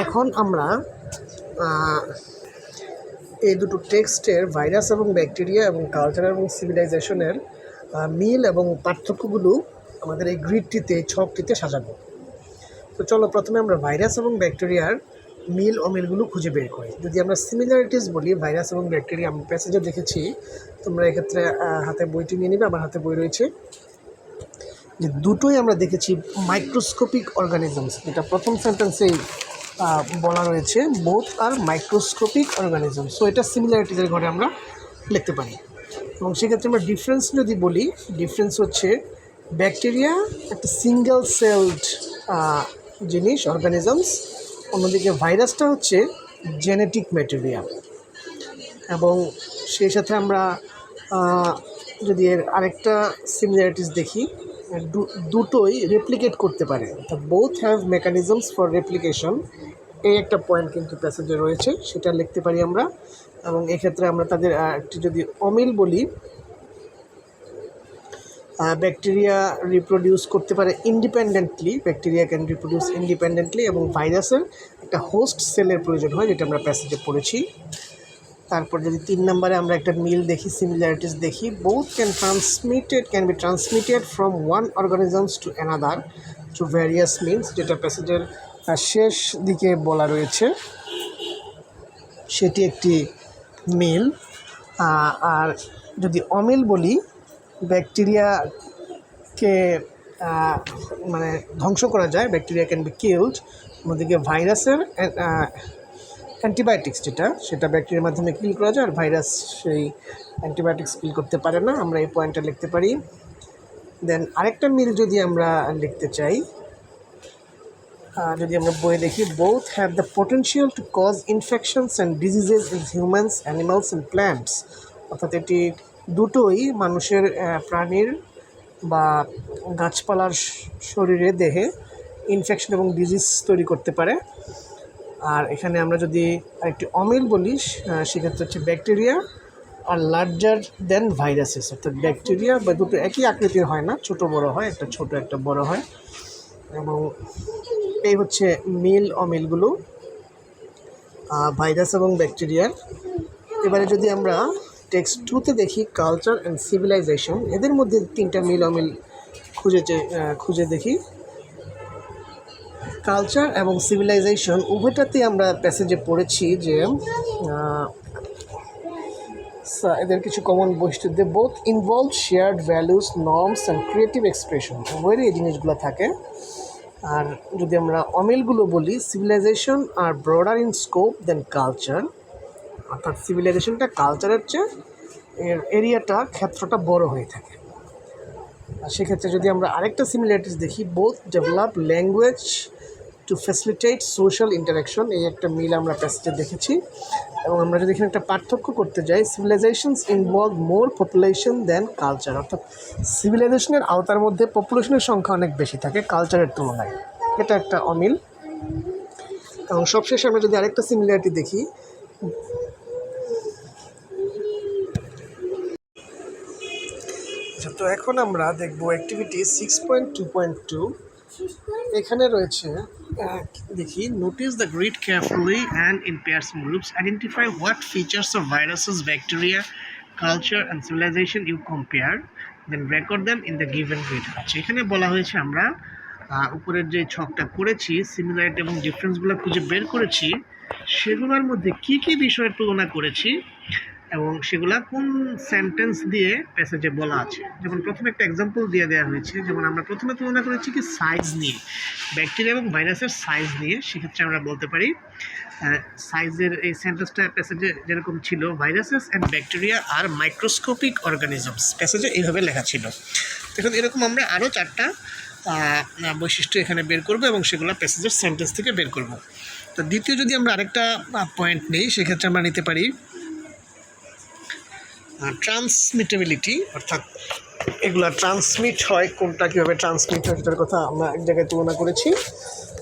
এখন আমরা এই দুটো টেক্সটের ভাইরাস এবং ব্যাকটেরিয়া এবং কালচার এবং সিভিলাইজেশনের মিল এবং পার্থক্যগুলো আমাদের এই গ্রিডটিতে ছকটিতে সাজাবো। তো চলো প্রথমে আমরা ভাইরাস এবং ব্যাকটেরিয়ার মিল অমিলগুলো খুঁজে বের করি। যদি আমরা সিমিলারিটিস বলি ভাইরাস এবং ব্যাকটেরিয়া, আমি প্যাসেজে দেখেছি, তোমরা এক্ষেত্রে হাতে বইটি নিয়ে নিবে, আমার হাতে বই রয়েছে, যে দুটোই আমরা দেখেছি মাইক্রোস্কোপিক অর্গানিজমস, যেটা প্রথম সেন্টেন্সেই বলা রয়েছে, বোথ আর মাইক্রোস্কোপিক অর্গানিজম। সো এটা সিমিলারিটিসের ঘরে আমরা লিখতে পারি। এবং সেক্ষেত্রে আমরা ডিফারেন্স যদি বলি, ডিফারেন্স হচ্ছে ব্যাকটেরিয়া একটা সিঙ্গেল সেলড জিনিস, অর্গানিজমস, অন্যদিকে ভাইরাসটা হচ্ছে জেনেটিক ম্যাটেরিয়াল। এবং সেই সাথে আমরা যদি এর আরেকটা সিমিলারিটিস দেখি, দুটোই রেপ্লিকেট করতে পারে, অর্থাৎ both have mechanisms for replication. এই একটা পয়েন্ট কিন্তু প্যাসেজে রয়েছে, সেটা লিখতে পারি আমরা। এবং এক্ষেত্রে আমরা তাদের একটি যদি অমিল বলি, ব্যাকটেরিয়া রিপ্রোডিউস করতে পারে independently, bacteria can reproduce independently, এবং ভাইরাসের একটা হোস্ট সেলের প্রয়োজন হয়, যেটা আমরা প্যাসেজে পড়েছি। তারপর যদি 3 নম্বরে আমরা একটা মিল দেখি, সিমিলারিটিস দেখি, both can be transmitted from one organisms to another through various means, যেটা প্যাসেজের শেষ দিকে বলা রয়েছে, সেটি একটি মিল। আর যদি অমিল বলি, ব্যাকটেরিয়াকে মানে ধ্বংস করা যায়, ব্যাকটেরিয়া ক্যান বি কিলড। অন্যদিকে ভাইরাসের অ্যান্টিবায়োটিক্স সেটা ব্যাকটেরিয়ার মাধ্যমে কিল করা যায়, আর ভাইরাস সেই অ্যান্টিবায়োটিক্স কিল করতে পারে না। আমরা এই পয়েন্টটা লিখতে পারি। দেন আরেকটা মিল যদি আমরা লিখতে চাই, যদি আমরা বইয়ে দেখি, both have the potential to cause infections and diseases in humans, animals and plants, অর্থাৎ এটি দুটোই মানুষের, প্রাণীর বা গাছপালার শরীরে, দেহে ইনফেকশন এবং ডিজিজ তৈরি করতে পারে। আর এখানে আমরা যদি আরেকটি অমিল বলি, সেক্ষেত্রে হচ্ছে bacteria are larger then viruses, অর্থাৎ ব্যাকটেরিয়া বা দুটো একই আকৃতির হয় না, ছোট বড় হয়, একটা ছোট একটা বড় হয়। এবং এই হচ্ছে মিল অমিলগুলো ভাইরাস এবং ব্যাকটেরিয়ার। এবারে যদি আমরা টেক্সট 2তে দেখি, কালচার অ্যান্ড সিভিলাইজেশন, এদের মধ্যে 3টা মিল অমিল খুঁজে দেখি। কালচার এবং সিভিলাইজেশন উভয়টাতেই আমরা প্যাসেজে পড়েছি যে এদের কিছু কমন বৈশিষ্ট্য, they both involve shared values, norms and creative expression, উভয়েরই এই জিনিসগুলো থাকে। আর যদি আমরা অমিলগুলো বলি, সিভিলাইজেশন আর broader in scope than culture, অর্থাৎ সিভিলাইজেশনটা কালচারের চেয়ে এর এরিয়াটা, ক্ষেত্রটা বড় হয়ে থাকে। আর সেক্ষেত্রে যদি আমরা আরেকটা সিমিলারিটিস দেখি, both develop language to facilitate social interaction, এই একটা মিল আমরা প্যাসেজে দেখেছি। এবং আমরা যদি এখানে একটা পার্থক্য করতে যাই, সিভিলাইজেশনস ইনভলভ মোর পপুলেশন দেন কালচার, অর্থাৎ সিভিলাইজেশনের আওতার মধ্যে পপুলেশনের সংখ্যা অনেক বেশি থাকে কালচারের তুলনায়, এটা একটা অমিল। এবং সবশেষে আমরা যদি আরেকটা সিমিলারিটি দেখি, তো এখন আমরা দেখব অ্যাক্টিভিটি 6.2.2। এখানে রয়েছে, দেখি, notice the grid carefully and in pairs and groups, identify what features of viruses, bacteria, culture and civilization you compare, then record them in the given grid. আচ্ছা, এখানে বলা হয়েছে আমরা উপরের যে ছকটা করেছি, সিমিলারিটি এবং ডিফারেন্সগুলো খুঁজে বের করেছি, সেগুলোর মধ্যে কী কী বিষয়ের তুলনা করেছি এবং সেগুলা কোন সেন্টেন্স দিয়ে প্যাসেজে বলা আছে। যেমন প্রথমে একটা এক্সাম্পল দিয়ে দেওয়া হয়েছে, যেমন আমরা প্রথমে তুলনা করেছি কি সাইজ নিয়ে, ব্যাকটেরিয়া এবং ভাইরাসের সাইজ নিয়ে। সেক্ষেত্রে আমরা বলতে পারি সাইজের এই সেন্টেন্সটা প্যাসেজে যেরকম ছিল, ভাইরাসেস অ্যান্ড ব্যাকটেরিয়া আর মাইক্রোস্কোপিক অর্গানিজমস, প্যাসেজে এইভাবে লেখা ছিল। এখন এরকম আমরা আরও 4টা বৈশিষ্ট্য এখানে বের করব এবং সেগুলো প্যাসেজের সেন্টেন্স থেকে বের করব। তো দ্বিতীয় যদি আমরা আরেকটা পয়েন্ট নিই, সেক্ষেত্রে আমরা নিতে পারি ট্রান্সমিটেবিলিটি, অর্থাৎ এগুলা ট্রান্সমিট হয়, কোনটা কীভাবে ট্রান্সমিট হয় সেটার কথা আমরা এক জায়গায় তুলনা করেছি।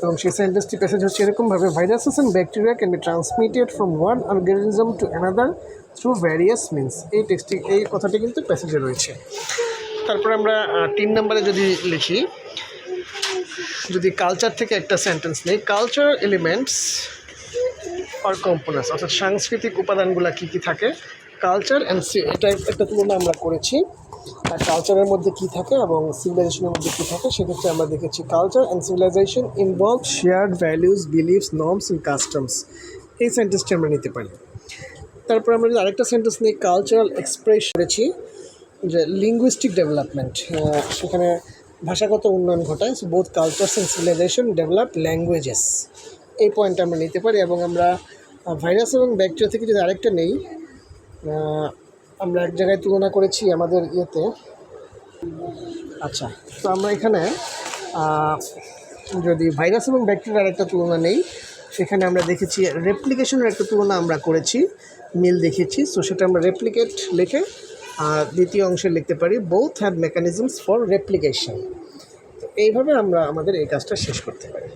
এবং সেই সেন্টেন্সটি প্যাসেজ হচ্ছে এরকমভাবে, viruses and bacteria can be transmitted from one organism to another through various means. এই কথাটি কিন্তু প্যাসেজে রয়েছে। তারপরে আমরা 3 নম্বরে যদি লিখি, যদি কালচার থেকে একটা সেন্টেন্স নেই, কালচারাল এলিমেন্টস আর কম্পোনেন্টস, অর্থাৎ সাংস্কৃতিক উপাদানগুলো কী কী থাকে, কালচার অ্যান্ড এটা একটা তুলনা আমরা করেছি। আর কালচারের মধ্যে কী থাকে এবং সিভিলাইজেশনের মধ্যে কী থাকে, সেক্ষেত্রে আমরা দেখেছি culture and civilization involve shared values, beliefs, norms and customs. এই সেন্টেন্সটি আমরা নিতে পারি। তারপর আমরা যদি আরেকটা সেন্টেন্স নিই, কালচারাল এক্সপ্রেস করেছি যে লিঙ্গুইস্টিক ডেভেলপমেন্ট, সেখানে ভাষাগত উন্নয়ন ঘটায়। So both cultures and civilization develop languages, এই পয়েন্টটা আমরা নিতে পারি। এবং আমরা ভাইরাস এবং ব্যাকটেরিয়া থেকে যদি আরেকটা নেই, আমরা এক জায়গায় তুলনা করেছি আমাদের ইয়েতে। আচ্ছা, তো আমরা এখানে যদি ভাইরাস এবং ব্যাকটেরিয়ার একটা তুলনা নেই, সেখানে আমরা দেখেছি রেপ্লিকেশনের একটা তুলনা আমরা করেছি, মিল দেখেছি। সো সেটা আমরা রেপ্লিকেট লিখে দ্বিতীয় অংশে লিখতে পারি both have mechanisms for replication. তো এইভাবে আমরা আমাদের এই কাজটা শেষ করতে পারি।